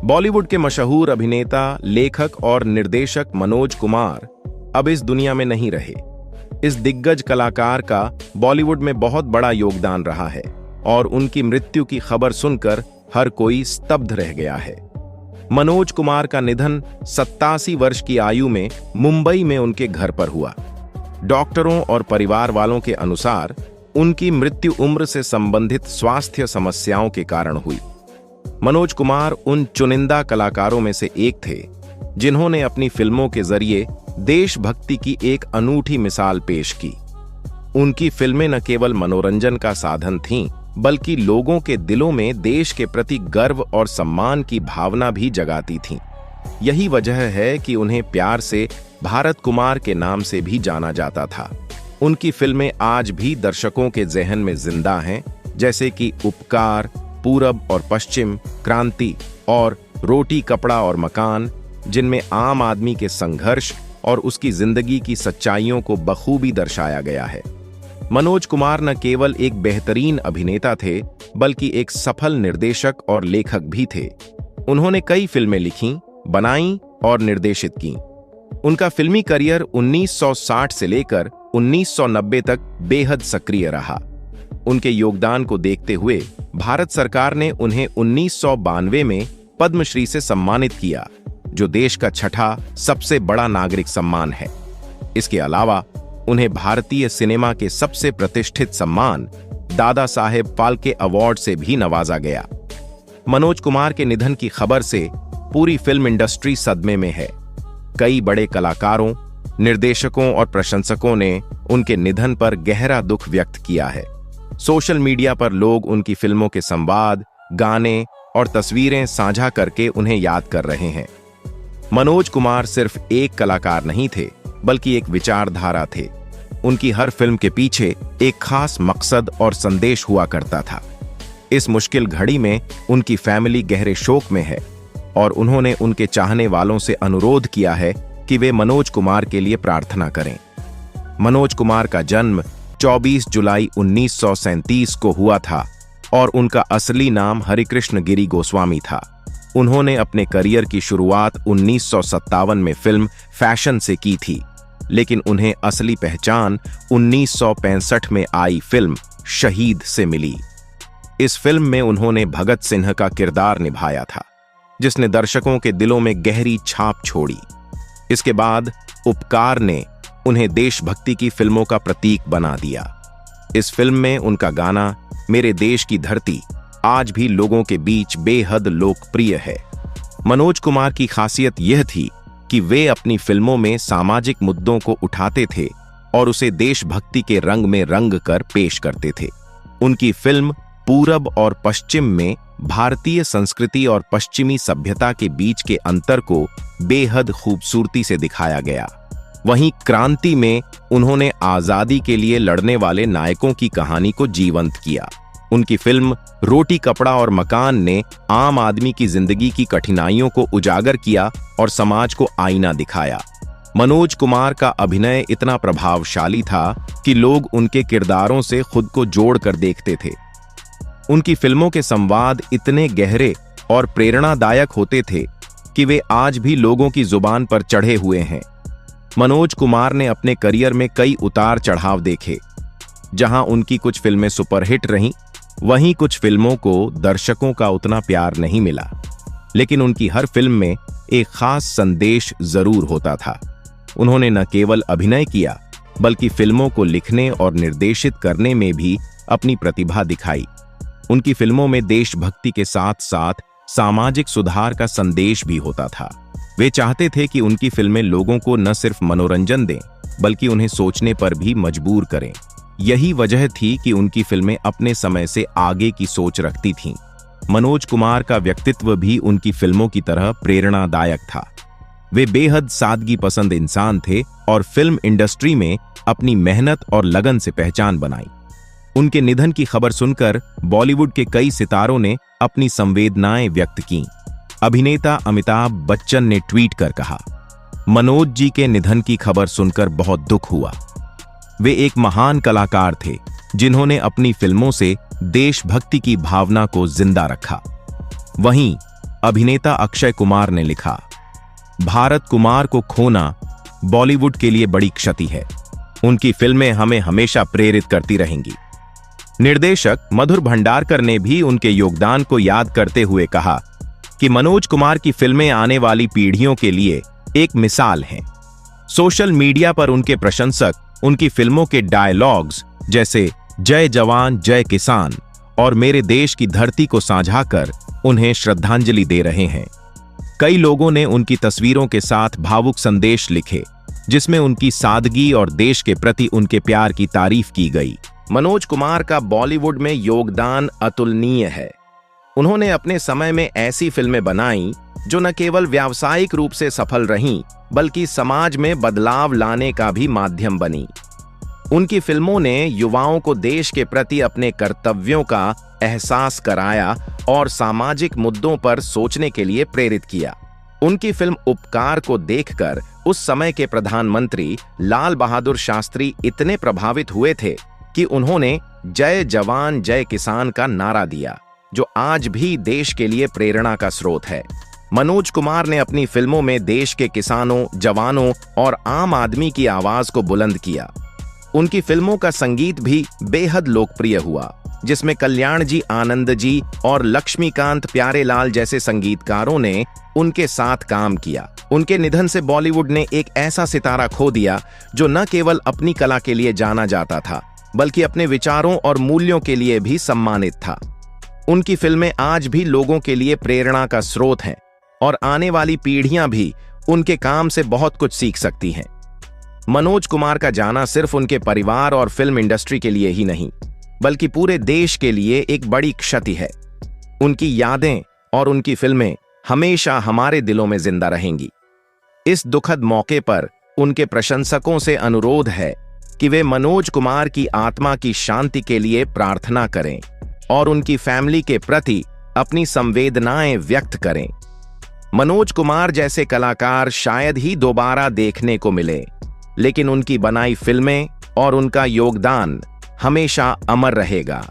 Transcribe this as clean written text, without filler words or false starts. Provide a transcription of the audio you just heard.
बॉलीवुड के मशहूर अभिनेता, लेखक और निर्देशक मनोज कुमार अब इस दुनिया में नहीं रहे। इस दिग्गज कलाकार का बॉलीवुड में बहुत बड़ा योगदान रहा है और उनकी मृत्यु की खबर सुनकर हर कोई स्तब्ध रह गया है। मनोज कुमार का निधन 87 वर्ष की आयु में मुंबई में उनके घर पर हुआ। डॉक्टरों और परिवार वालों के अनुसार उनकी मृत्यु उम्र से संबंधित स्वास्थ्य समस्याओं के कारण हुई। मनोज कुमार उन चुनिंदा कलाकारों में से एक थे जिन्होंने अपनी फिल्मों के जरिए देशभक्ति की एक अनूठी मिसाल पेश की। उनकी फिल्में न केवल मनोरंजन का साधन थीं, बल्कि लोगों के दिलों में देश के प्रति गर्व और सम्मान की भावना भी जगाती थीं। यही वजह है कि उन्हें प्यार से भारत कुमार के नाम से भी जाना जाता था। उनकी फिल्में आज भी दर्शकों के ज़हन में जिंदा हैं, जैसे कि उपकार, पूरब और पश्चिम, क्रांति और रोटी कपड़ा और मकान, जिनमें आम आदमी के संघर्ष और उसकी जिंदगी की सच्चाइयों को बखूबी दर्शाया गया है। मनोज कुमार न केवल एक बेहतरीन अभिनेता थे, बल्कि एक सफल निर्देशक और लेखक भी थे। उन्होंने कई फिल्में लिखीं, बनाईं और निर्देशित कीं। उनका फिल्मी करियर 1960 से लेकर 1990 तक बेहद सक्रिय रहा। उनके योगदान को देखते हुए भारत सरकार ने उन्हें 1992 में पद्मश्री से सम्मानित किया, जो देश का छठा सबसे बड़ा नागरिक सम्मान है। इसके अलावा उन्हें भारतीय सिनेमा के सबसे प्रतिष्ठित सम्मान दादा साहेब फाल्के अवार्ड से भी नवाजा गया। मनोज कुमार के निधन की खबर से पूरी फिल्म इंडस्ट्री सदमे में है। कई बड़े कलाकारों, निर्देशकों और प्रशंसकों ने उनके निधन पर गहरा दुख व्यक्त किया है। सोशल मीडिया पर लोग उनकी फिल्मों के संवाद, गाने और तस्वीरें साझा करके उन्हें याद कर रहे हैं। मनोज कुमार सिर्फ एक कलाकार नहीं थे, बल्कि एक विचारधारा थे। उनकी हर फिल्म के पीछे एक खास मकसद और संदेश हुआ करता था। इस मुश्किल घड़ी में उनकी फैमिली गहरे शोक में है और उन्होंने उनके चाहने वालों से अनुरोध किया है कि वे मनोज कुमार के लिए प्रार्थना करें। मनोज कुमार का जन्म 24 जुलाई 1937 को हुआ था और उनका असली नाम हरिकृष्ण गिरी गोस्वामी था। उन्होंने अपने करियर की शुरुआत 1957 में फिल्म फैशन से की थी, लेकिन उन्हें असली पहचान 1965 में आई फिल्म शहीद से मिली। इस फिल्म में उन्होंने भगत सिंह का किरदार निभाया था, जिसने दर्शकों के दिलों में गहरी छाप छोड़ी। इसके बाद उपकार ने उन्हें देशभक्ति की फिल्मों का प्रतीक बना दिया। इस फिल्म में उनका गाना मेरे देश की धरती आज भी लोगों के बीच बेहद लोकप्रिय है। मनोज कुमार की खासियत यह थी कि वे अपनी फिल्मों में सामाजिक मुद्दों को उठाते थे और उसे देशभक्ति के रंग में रंग कर पेश करते थे। उनकी फिल्म पूरब और पश्चिम में भारतीय संस्कृति और पश्चिमी सभ्यता के बीच के अंतर को बेहद खूबसूरती से दिखाया गया। वहीं क्रांति में उन्होंने आजादी के लिए लड़ने वाले नायकों की कहानी को जीवंत किया। उनकी फिल्म रोटी कपड़ा और मकान ने आम आदमी की जिंदगी की कठिनाइयों को उजागर किया और समाज को आईना दिखाया। मनोज कुमार का अभिनय इतना प्रभावशाली था कि लोग उनके किरदारों से खुद को जोड़कर देखते थे। उनकी फिल्मों के संवाद इतने गहरे और प्रेरणादायक होते थे कि वे आज भी लोगों की जुबान पर चढ़े हुए हैं। मनोज कुमार ने अपने करियर में कई उतार चढ़ाव देखे। जहां उनकी कुछ फिल्में सुपरहिट रहीं, वहीं कुछ फिल्मों को दर्शकों का उतना प्यार नहीं मिला, लेकिन उनकी हर फिल्म में एक खास संदेश जरूर होता था। उन्होंने न केवल अभिनय किया, बल्कि फिल्मों को लिखने और निर्देशित करने में भी अपनी प्रतिभा दिखाई। उनकी फिल्मों में देशभक्ति के साथ साथ सामाजिक सुधार का संदेश भी होता था। वे चाहते थे कि उनकी फिल्में लोगों को न सिर्फ मनोरंजन दें, बल्कि उन्हें सोचने पर भी मजबूर करें। यही वजह थी कि उनकी फिल्में अपने समय से आगे की सोच रखती थीं। मनोज कुमार का व्यक्तित्व भी उनकी फिल्मों की तरह प्रेरणादायक था। वे बेहद सादगी पसंद इंसान थे और फिल्म इंडस्ट्री में अपनी मेहनत और लगन से पहचान बनाई। उनके निधन की खबर सुनकर बॉलीवुड के कई सितारों ने अपनी संवेदनाएं व्यक्त कीं। अभिनेता अमिताभ बच्चन ने ट्वीट कर कहा, मनोज जी के निधन की खबर सुनकर बहुत दुख हुआ। वे एक महान कलाकार थे जिन्होंने अपनी फिल्मों से देशभक्ति की भावना को जिंदा रखा। वहीं अभिनेता अक्षय कुमार ने लिखा, भारत कुमार को खोना बॉलीवुड के लिए बड़ी क्षति है। उनकी फिल्में हमें हमेशा प्रेरित करती रहेंगी। निर्देशक मधुर भंडारकर ने भी उनके योगदान को याद करते हुए कहा कि मनोज कुमार की फिल्में आने वाली पीढ़ियों के लिए एक मिसाल हैं। सोशल मीडिया पर उनके प्रशंसक उनकी फिल्मों के डायलॉग्स जैसे जय जवान जय किसान और मेरे देश की धरती को साझा कर उन्हें श्रद्धांजलि दे रहे हैं। कई लोगों ने उनकी तस्वीरों के साथ भावुक संदेश लिखे, जिसमें उनकी सादगी और देश के प्रति उनके प्यार की तारीफ की गई। मनोज कुमार का बॉलीवुड में योगदान अतुलनीय है। उन्होंने अपने समय में ऐसी फिल्में बनाई जो न केवल व्यावसायिक रूप से सफल रहीं, बल्कि समाज में बदलाव लाने का भी माध्यम बनी। उनकी फिल्मों ने युवाओं को देश के प्रति अपने कर्तव्यों का एहसास कराया और सामाजिक मुद्दों पर सोचने के लिए प्रेरित किया। उनकी फिल्म उपकार को देखकर उस समय के प्रधानमंत्री लाल बहादुर शास्त्री इतने प्रभावित हुए थे कि उन्होंने जय जवान जय किसान का नारा दिया, जो आज भी देश के लिए प्रेरणा का स्रोत है। मनोज कुमार ने अपनी फिल्मों में देश के किसानों, जवानों और आम आदमी की आवाज को बुलंद किया। उनकी फिल्मों का संगीत भी बेहद लोकप्रिय हुआ, जिसमें कल्याण जी आनंद जी और लक्ष्मीकांत प्यारेलाल जैसे संगीतकारों ने उनके साथ काम किया। उनके निधन से बॉलीवुड ने एक ऐसा सितारा खो दिया जो न केवल अपनी कला के लिए जाना जाता था, बल्कि अपने विचारों और मूल्यों के लिए भी सम्मानित था। उनकी फिल्में आज भी लोगों के लिए प्रेरणा का स्रोत हैं और आने वाली पीढ़ियां भी उनके काम से बहुत कुछ सीख सकती हैं। मनोज कुमार का जाना सिर्फ उनके परिवार और फिल्म इंडस्ट्री के लिए ही नहीं, बल्कि पूरे देश के लिए एक बड़ी क्षति है। उनकी यादें और उनकी फिल्में हमेशा हमारे दिलों में जिंदा रहेंगी। इस दुखद मौके पर उनके प्रशंसकों से अनुरोध है कि वे मनोज कुमार की आत्मा की शांति के लिए प्रार्थना करें और उनकी फैमिली के प्रति अपनी संवेदनाएं व्यक्त करें। मनोज कुमार जैसे कलाकार शायद ही दोबारा देखने को मिले, लेकिन उनकी बनाई फिल्में और उनका योगदान हमेशा अमर रहेगा।